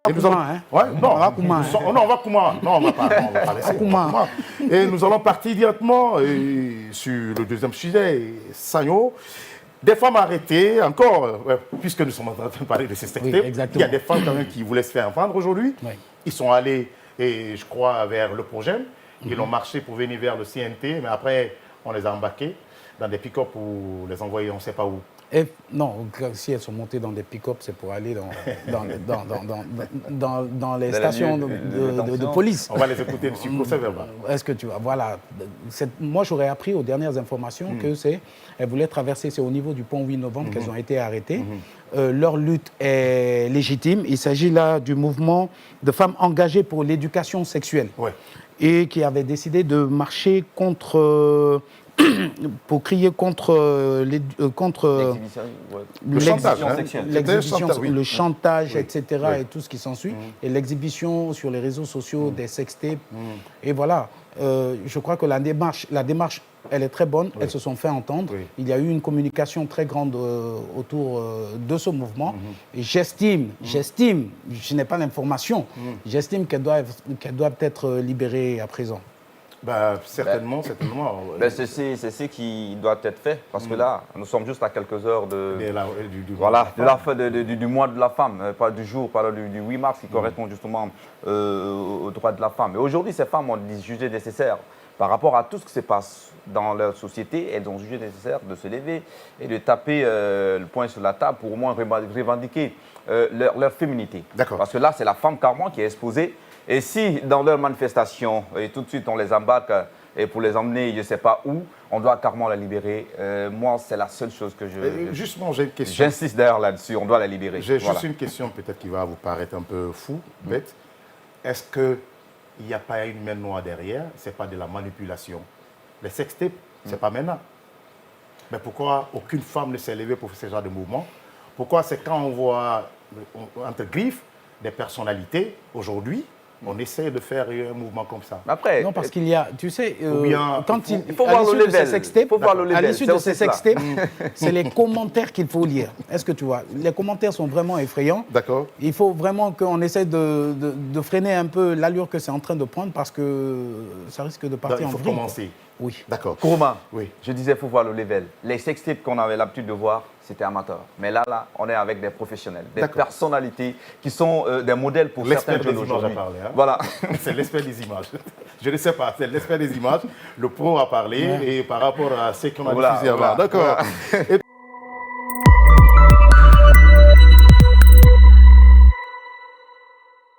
Et nous allons... hein? Ouais, non, on va Kouma, non, on va Kouma. Non, on va pas laisser. Kouma. Et nous allons partir directement sur le deuxième sujet, Sanyo. Des femmes arrêtées, encore, puisque nous sommes en train de parler de ces secteurs, il y a des femmes quand même qui voulaient se faire entendre aujourd'hui. Oui. Ils sont allés, je crois, vers le projet. Ils ont marché pour venir vers le CNT, mais après, on les a embarqués dans des pick-up pour les envoyer on ne sait pas où. Non, si elles sont montées dans des pick-up, c'est pour aller dans les stations de police. On va les écouter sur procès verbal. Est-ce que tu vois, voilà. Moi, j'aurais appris aux dernières informations que elles voulaient traverser, c'est au niveau du pont 8 novembre qu'elles ont été arrêtées. Leur lutte est légitime. Il s'agit là du mouvement de femmes engagées pour l'éducation sexuelle et qui avaient décidé de marcher contre... pour crier contre le chantage, etc. et tout ce qui s'ensuit, et l'exhibition sur les réseaux sociaux des sextapes. Et voilà, je crois que la démarche, elle est très bonne, elles se sont fait entendre. Il y a eu une communication très grande autour de ce mouvement. Et j'estime, je n'ai pas l'information, j'estime qu'elles doivent être libérées à présent. Certainement. C'est ce qui doit être fait, parce que là, nous sommes juste à quelques heures de la fin du mois de la femme, pas du jour, pas du 8 mars, qui correspond justement aux droits de la femme. Et aujourd'hui, ces femmes ont jugé nécessaire, par rapport à tout ce qui se passe dans leur société, elles ont jugé nécessaire de se lever et de taper le poing sur la table pour au moins revendiquer leur féminité. Parce que là, c'est la femme carrément qui est exposée. Et si dans leur manifestation, et tout de suite on les embarque et pour les emmener, je ne sais pas où, on doit carrément la libérer. Moi, c'est la seule chose que justement, j'ai une question. J'insiste d'ailleurs là-dessus, on doit la libérer. J'ai juste une question peut-être qui va vous paraître un peu fou, bête. Est-ce qu'il n'y a pas une main noire derrière? Ce n'est pas de la manipulation. Les sextapes, ce n'est pas maintenant. Mais pourquoi aucune femme ne s'est levée pour faire ce genre de mouvement? Pourquoi c'est quand on voit, entre griffes, des personnalités aujourd'hui, on essaie de faire un mouvement comme ça? Après, non, parce qu'il y a, tu sais, il faut voir le level. À l'issue de ces sextapes, c'est les commentaires qu'il faut lire. Est-ce que tu vois? Les commentaires sont vraiment effrayants. D'accord. Il faut vraiment qu'on essaie de freiner un peu l'allure que c'est en train de prendre, parce que ça risque de partir en vrille. Il faut commencer. Oui. D'accord. Kourouma, je disais, il faut voir le level. Les sextapes qu'on avait l'habitude de voir, c'était amateur. Mais là, on est avec des professionnels, des personnalités qui sont des modèles pour certains jeunes aujourd'hui. Voilà. C'est l'expert des images. Je ne sais pas, c'est l'expert des images. Le pro a parlé et par rapport à ce qu'on a diffusé avant. D'accord.